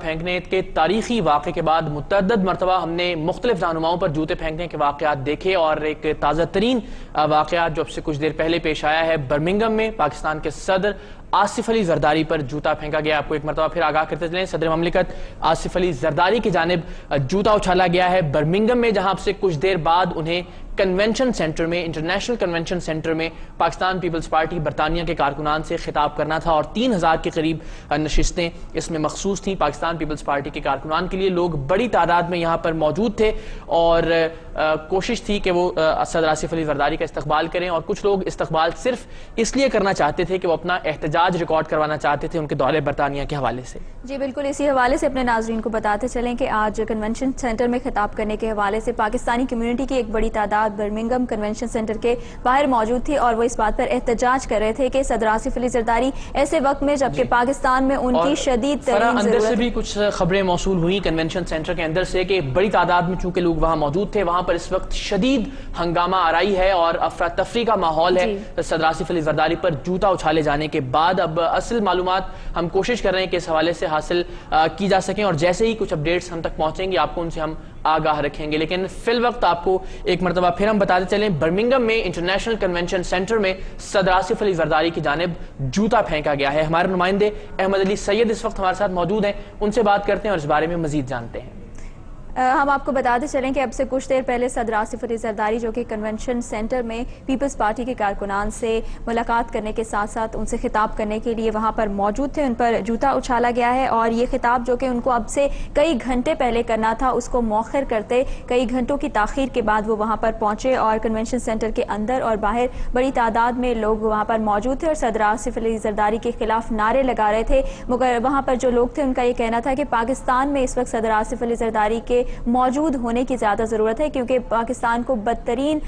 پھینکنے کے تاریخی واقعے کے بعد متعدد مرتبہ ہم نے مختلف رہنماؤں پر جوتے پھینکنے کے واقعات دیکھے، اور ایک تازہ ترین واقعات جو اب سے کچھ دیر پہلے پیش آیا ہے، برمنگھم میں پاکستان کے صدر آصف علی زرداری پر جوتا پھینکا گیا۔ آپ کو ایک مرتبہ پھر آگاہ کرتے چلیں، صدر مملکت آصف علی زرداری کی جانب جوتا اچھالا گیا ہے برمنگھم میں، جہاں سے کچھ دیر بعد انہیں کنونشن سینٹر میں، انٹرنیشنل کنونشن سینٹر میں پاکستان پیپلز پارٹی برطانیہ کے کارکنان سے خطاب کرنا تھا، اور 3000 کے قریب نشستیں اس میں مخصوص تھیں پاکستان پیپلز پارٹی کے کارکنان کے لیے۔ لوگ بڑی تعداد میں یہاں پر موجود تھے اور کوشش تھی کہ وہ صدر آصف علی زرداری کا استقبال کریں، اور کچھ لوگ استقبال صرف اس لیے کرنا چاہتے تھے کہ وہ اپنا احتجاج ریکارڈ کروانا چاہتے تھے ان کے دورے برطانیہ کے حوالے سے۔ جی بالکل، اسی حوالے سے اپنے ناظرین کو بتاتے چلیں کہ آج کنونشن سینٹر میں خطاب کرنے کے حوالے سے پاکستانی کمیونٹی کی ایک بڑی تعداد برمنگھم کنونشن سینٹر کے باہر موجود تھی، اور وہ اس بات پر احتجاج کر رہے تھے کہ صدر آصف علی زرداری ایسے وقت میں جبکہ پاکستان میں ان کی شدید ترین اندر ضرورت سے بھی کچھ خبریں موصول ہوئی کنونشن سینٹر کے اندر سے کہ بڑی تعداد میں چونکہ لوگ وہاں موجود تھے، وہاں پر اس وقت شدید ہنگامہ آرائی ہے اور افراتفری کا ماحول ہے صدر آصف علی زرداری پر جوتا اچھالے جانے کے بعد۔ اب اصل معلومات ہم کوشش کر رہے ہیں کہ اس حوالے سے حاصل کی جا سکیں، اور جیسے ہی کچھ اپڈیٹس ہم تک پہنچیں گے آپ کو ان سے ہم آگاہ رکھیں گے، لیکن فی الوقت آپ کو ایک مرتبہ پھر ہم بتاتے چلیں برمنگھم میں انٹرنیشنل کنونشن سینٹر میں صدر آصف علی زرداری کی جانب جوتا پھینکا گیا ہے۔ ہمارے نمائندے احمد علی سید اس وقت ہمارے ساتھ موجود ہیں، ان سے بات کرتے ہیں اور اس بارے میں مزید جانتے ہیں۔ ہم آپ کو بتاتے چلیں کہ اب سے کچھ دیر پہلے صدر آصف علی زرداری جو کہ کنونشن سینٹر میں پیپلز پارٹی کے کارکنان سے ملاقات کرنے کے ساتھ ساتھ ان سے خطاب کرنے کے لیے وہاں پر موجود تھے، ان پر جوتا اچھالا گیا ہے، اور یہ خطاب جو کہ ان کو اب سے کئی گھنٹے پہلے کرنا تھا اس کو مؤخر کرتے کئی گھنٹوں کی تاخیر کے بعد وہ وہاں پر پہنچے، اور کنونشن سینٹر کے اندر اور باہر بڑی تعداد میں لوگ وہاں پر موجود تھے اور صدر آصف علی زرداری کے خلاف نعرے لگا رہے تھے، مگر وہاں پر جو لوگ تھے ان کا یہ کہنا تھا کہ پاکستان میں اس وقت صدر آصف علی زرداری کے موجود ہونے کی زیادہ ضرورت ہے، کیونکہ پاکستان کو بدترین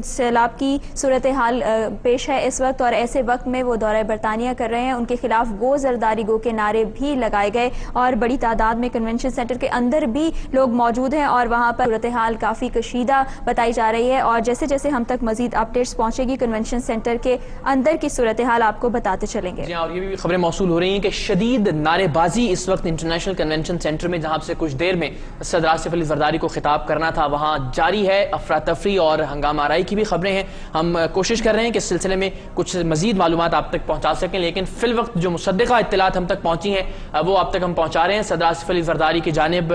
سیلاب کی صورتحال پیش ہے اس وقت، اور ایسے وقت میں وہ دورہ برطانیہ کر رہے ہیں۔ ان کے خلاف گو زرداری گو کے نعرے بھی لگائے گئے، اور بڑی تعداد میں کنونشن سینٹر کے اندر بھی لوگ موجود ہیں، اور وہاں پر صورتحال کافی کشیدہ بتائی جا رہی ہے، اور جیسے جیسے ہم تک مزید اپڈیٹس پہنچے گی کنونشن سینٹر کے اندر کی صورتحال آپ کو بتاتے چلیں گے۔ جی اور یہ بھی خبریں موصول ہو رہی ہیں کہ شدید نعرے بازی اس وقت انٹرنیشنل کنونشن سینٹر میں، جہاں سے کچھ دیر میں صدر آصف علی زرداری کو خطاب کرنا تھا، وہاں جاری ہے۔ افراتفری اور ہنگامہ آرائی کی بھی خبریں ہیں، ہم کوشش کر رہے ہیں کہ اس سلسلے میں کچھ مزید معلومات آپ تک پہنچا سکیں، لیکن فی الوقت جو مصدقہ اطلاعات ہم تک پہنچی ہیں وہ آپ تک ہم پہنچا رہے ہیں۔ صدر آصف علی زرداری کی جانب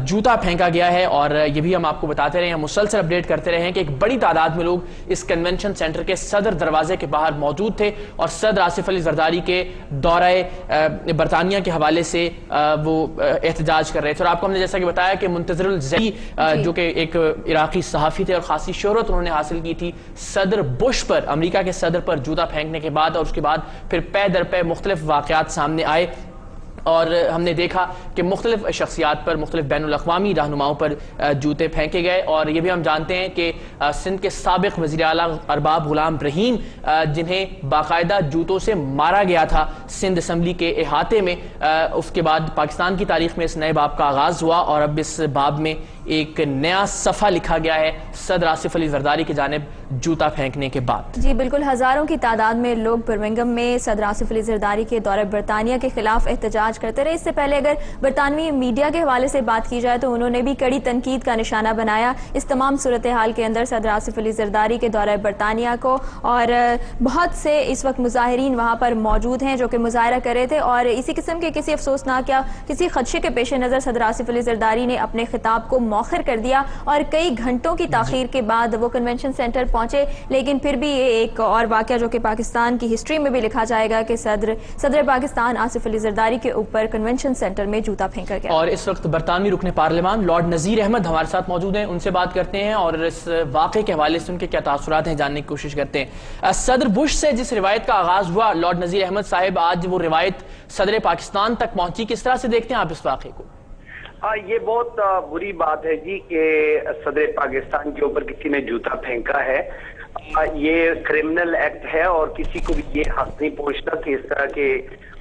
جوتا پھینکا گیا ہے، اور یہ بھی ہم آپ کو بتاتے رہے ہیں، مسلسل اپڈیٹ کرتے رہے ہیں کہ ایک بڑی تعداد میں لوگ اس کنونشن سینٹر کے صدر دروازے کے باہر موجود تھے، اور صدر آصف علی زرداری کے دورہ برطانیہ کے حوالے سے وہ احتجاج کر رہے تھے۔ اور آپ کو ہم نے جیسا کہ بتایا کہ منتظر الزئی جو کہ ایک عراقی صحافی تھے اور خاصی شہرت انہوں نے حاصل کی تھی صدر بش پر، امریکہ کے صدر پر جوتا پھینکنے کے بعد، اور اس کے بعد پھر پے در پے مختلف واقعات سامنے آئے، اور ہم نے دیکھا کہ مختلف شخصیات پر، مختلف بین الاقوامی رہنماؤں پر جوتے پھینکے گئے۔ اور یہ بھی ہم جانتے ہیں کہ سندھ کے سابق وزیر اعلیٰ ارباب غلام رحیم جنہیں باقاعدہ جوتوں سے مارا گیا تھا سندھ اسمبلی کے احاطے میں، اس کے بعد پاکستان کی تاریخ میں اس نئے باب کا آغاز ہوا، اور اب اس باب میں ایک نیا صفحہ لکھا گیا ہے صدر آصف علی زرداری کی جانب جوتا پھینکنے کے بعد۔ جی بالکل، ہزاروں کی تعداد میں لوگ برمنگھم میں صدر آصف علی زرداری کے دورہ برطانیہ کے خلاف احتجاج کرتے رہے۔ اس سے پہلے اگر برطانوی میڈیا کے حوالے سے بات کی جائے تو انہوں نے بھی کڑی تنقید کا نشانہ بنایا اس تمام صورتحال کے اندر صدر آصف علی زرداری کے دورہ برطانیہ کو، اور بہت سے اس وقت مظاہرین وہاں پر موجود ہیں جو کہ مظاہرہ کر رہے تھے، اور اسی قسم کے کسی افسوسناک یا کسی خدشے کے پیش نظر صدر آصف علی زرداری نے اپنے خطاب کو مؤخر کر دیا، اور کئی گھنٹوں کی تاخیر کے بعد وہ کنونشن سینٹر پہنچے، لیکن پھر بھی یہ ایک اور واقعہ جو کہ پاکستان کی ہسٹری میں بھی لکھا جائے گا کہ صدر پاکستان آصف علی زرداری کے اوپر کنونشن سینٹر میں جوتا پھینکا گیا۔ اور اس وقت برطانوی رکن پارلیمان لارڈ نذیر احمد ہمارے ساتھ موجود ہیں، ان سے بات کرتے ہیں اور اس واقعے کے حوالے سے ان کے کیا تاثرات ہیں جاننے کی کوشش کرتے ہیں۔ صدر بش سے جس روایت کا آغاز ہوا لارڈ نذیر احمد صاحب، آج وہ روایت صدر پاکستان تک پہنچی، کس طرح سے دیکھتے ہیں آپ اس واقعے کو؟ یہ بہت بری بات ہے جی کہ صدر پاکستان کے اوپر کسی نے جوتا پھینکا ہے۔ یہ کرمنل ایکٹ ہے اور کسی کو بھی یہ حق نہیں پہنچتا کہ اس طرح کے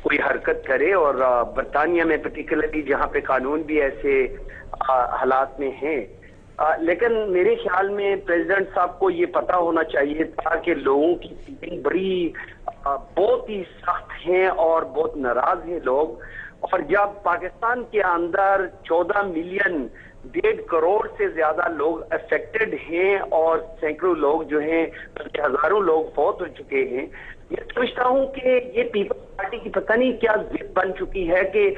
کوئی حرکت کرے، اور برطانیہ میں پرٹیکولرلی جہاں پہ قانون بھی ایسے حالات میں ہیں۔ لیکن میرے خیال میں پریزیڈنٹ صاحب کو یہ پتا ہونا چاہیے تھا کہ لوگوں کی بڑی بہت ہی سخت ہیں اور بہت ناراض ہیں لوگ، اور جب پاکستان کے اندر 14 ملین 1.5 کروڑ سے زیادہ لوگ افیکٹڈ ہیں اور سینکڑوں لوگ جو ہیں بلکہ ہزاروں لوگ فوت ہو چکے ہیں، میں سمجھتا ہوں کہ یہ پیپلز پارٹی کی پتہ نہیں کیا ضد بن چکی ہے کہ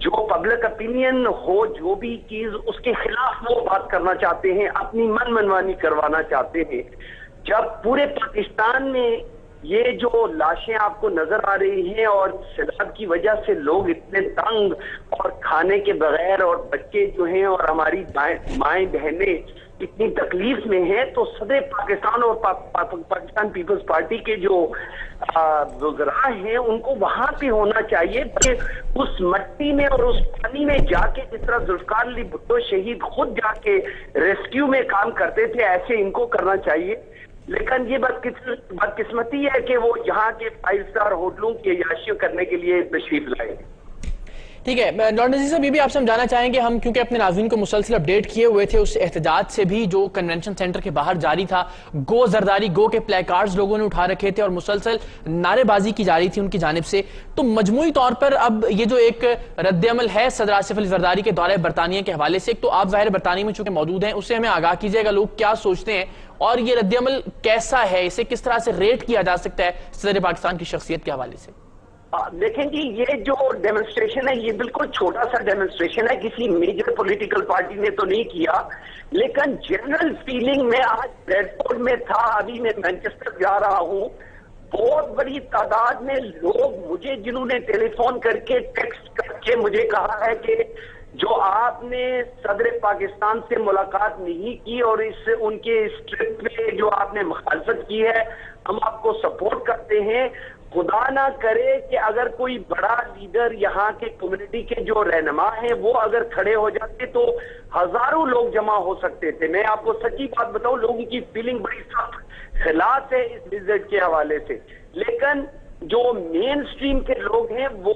جو پبلک اپینین ہو جو بھی چیز اس کے خلاف وہ بات کرنا چاہتے ہیں، اپنی من منمانی کروانا چاہتے ہیں۔ جب پورے پاکستان میں یہ جو لاشیں آپ کو نظر آ رہی ہیں اور سیلاب کی وجہ سے لوگ اتنے تنگ اور کھانے کے بغیر اور بچے جو ہیں اور ہماری مائیں بہنیں اتنی تکلیف میں ہیں، تو صدر پاکستان اور پاکستان پیپلز پارٹی کے جو وزراء ہیں ان کو وہاں پہ ہونا چاہیے کہ اس مٹی میں اور اس پانی میں جا کے جس طرح ذوالفقار علی بھٹو شہید خود جا کے ریسکیو میں کام کرتے تھے، ایسے ان کو کرنا چاہیے۔ لیکن یہ بدقسمتی ہے کہ وہ یہاں کے 5 اسٹار ہوٹلوں کی عیاشی کرنے کے لیے تشریف لائے۔ ٹھیک ہے ڈاکٹر نذیر صاحب، یہ بھی آپ سے ہم جاننا چاہیں گے، ہم کیونکہ اپنے ناظرین کو مسلسل اپڈیٹ کیے ہوئے تھے اس احتجاج سے بھی جو کنونشن سینٹر کے باہر جاری تھا، گو زرداری گو کے پلے کارڈز لوگوں نے اٹھا رکھے تھے اور مسلسل نعرے بازی کی جا رہی تھی ان کی جانب سے، تو مجموعی طور پر اب یہ جو ایک رد عمل ہے صدر آصف علی زرداری کے دورہ برطانیہ کے حوالے سے، تو آپ ظاہر برطانیہ میں چونکہ موجود ہیں، اس سے ہمیں آگاہ کیجیے گا لوگ کیا سوچتے ہیں اور یہ رد عمل کیسا ہے، اسے کس طرح سے ریٹ کیا جا سکتا ہے صدر پاکستان کی شخصیت کے حوالے سے؟ دیکھیں جی، یہ جو ڈیمونسٹریشن ہے یہ بالکل چھوٹا سا ڈیمونسٹریشن ہے، کسی میجر پولیٹیکل پارٹی نے تو نہیں کیا، لیکن جنرل فیلنگ میں آج بریڈ فورڈ میں تھا، ابھی میں مینچسٹر جا رہا ہوں، بہت بڑی تعداد میں لوگ مجھے جنہوں نے ٹیلی فون کر کے ٹیکسٹ کر کے مجھے کہا ہے کہ جو آپ نے صدر پاکستان سے ملاقات نہیں کی اور ان کے اس ٹرپ پہ جو آپ نے مخالفت کی ہے، ہم آپ کو سپورٹ کرتے ہیں، خدا نہ کرے کہ اگر کوئی بڑا لیڈر یہاں کے کمیونٹی کے جو رہنما ہیں وہ اگر کھڑے ہو جاتے تو ہزاروں لوگ جمع ہو سکتے تھے۔ میں آپ کو سچی بات بتاؤں، لوگوں کی فیلنگ بڑی سخت خلاف ہے اس وزٹ کے حوالے سے، لیکن جو مین سٹریم کے لوگ ہیں وہ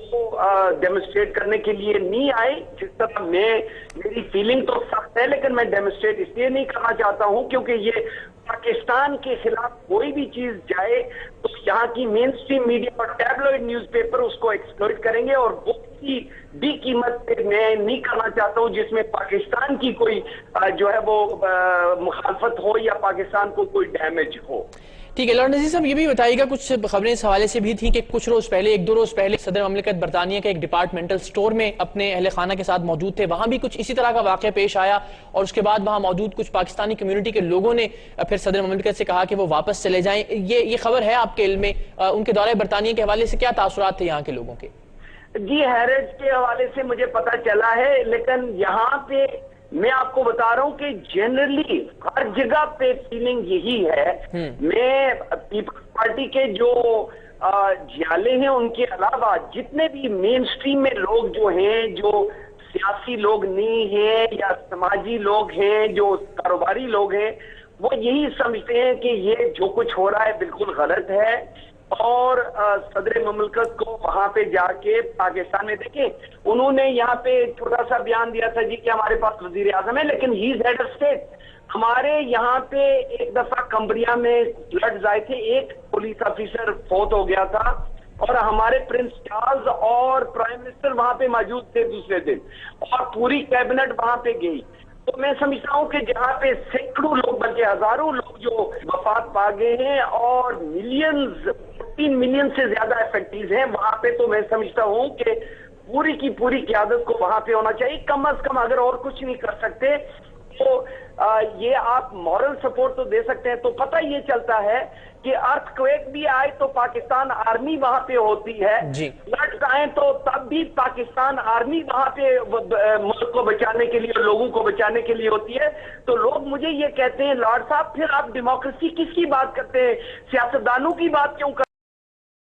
ڈیمونسٹریٹ کرنے کے لیے نہیں آئے۔ جس طرح میری فیلنگ تو سخت ہے، لیکن میں ڈیمونسٹریٹ اس لیے نہیں کرنا چاہتا ہوں کیونکہ یہ پاکستان کے خلاف کوئی بھی چیز جائے تو یہاں کی مین سٹریم میڈیا اور ٹیبلوئڈ نیوز پیپر اس کو ایکسپلوئٹ کریں گے، اور وہ کسی بھی قیمت پہ میں نہیں کرنا چاہتا ہوں جس میں پاکستان کی کوئی جو ہے وہ مخالفت ہو یا پاکستان کو کوئی ڈیمیج ہو۔ ٹھیک ہے ڈاکٹر نذیر صاحب، یہ بھی بتائیے گا، کچھ خبریں اس حوالے سے بھی تھیں کہ کچھ روز پہلے 1-2 روز پہلے صدر مملکت برطانیہ کے ایک ڈپارٹمنٹل سٹور میں اپنے اہل خانہ کے ساتھ موجود تھے، وہاں بھی کچھ اسی طرح کا واقعہ پیش آیا اور اس کے بعد وہاں موجود کچھ پاکستانی کمیونٹی کے لوگوں نے پھر صدر مملکت سے کہا کہ وہ واپس چلے جائیں۔ یہ خبر ہے آپ کے علم میں، ان کے دورہ برطانیہ کے حوالے سے کیا تاثرات تھے یہاں کے لوگوں کے؟ جی، ہیرج کے حوالے سے مجھے پتہ چلا ہے، لیکن یہاں پہ میں آپ کو بتا رہا ہوں کہ جنرلی ہر جگہ پہ فیلنگ یہی ہے۔ میں پیپلز پارٹی کے جو جیالے ہیں ان کے علاوہ جتنے بھی مین سٹریم میں لوگ جو ہیں، جو سیاسی لوگ نہیں ہیں یا سماجی لوگ ہیں، جو کاروباری لوگ ہیں، وہ یہی سمجھتے ہیں کہ یہ جو کچھ ہو رہا ہے بالکل غلط ہے، اور صدر مملکت کو وہاں پہ جا کے پاکستان میں دیکھیں، انہوں نے یہاں پہ چھوٹا سا بیان دیا تھا جی کہ ہمارے پاس وزیر اعظم ہے، لیکن ہی از ہیڈ آف اسٹیٹ۔ ہمارے یہاں پہ ایک دفعہ کمبریا میں فلڈز آئے تھے، ایک پولیس آفیسر فوت ہو گیا تھا اور ہمارے پرنس چارلز اور پرائم منسٹر وہاں پہ موجود تھے دوسرے دن، اور پوری کیبنٹ وہاں پہ گئی۔ تو میں سمجھتا ہوں کہ جہاں پہ سینکڑوں لوگ بلکہ ہزاروں لوگ جو وفات پا گئے ہیں اور ملینز 3 ملین سے زیادہ افیکٹیز ہیں وہاں پہ، تو میں سمجھتا ہوں کہ پوری کی پوری قیادت کو وہاں پہ ہونا چاہیے۔ کم از کم اگر اور کچھ نہیں کر سکتے تو یہ آپ مورل سپورٹ تو دے سکتے ہیں۔ تو پتہ یہ چلتا ہے کہ ارتھ کویک بھی آئے تو پاکستان آرمی وہاں پہ ہوتی ہے، فلڈز آئیں تو تب بھی پاکستان آرمی وہاں پہ ملک کو بچانے کے لیے، لوگوں کو بچانے کے لیے ہوتی ہے۔ تو لوگ مجھے یہ کہتے ہیں لارڈ صاحب پھر آپ ڈیموکریسی کس کی بات کرتے ہیں، سیاستدانوں کی بات کیوں کرتے ہیں؟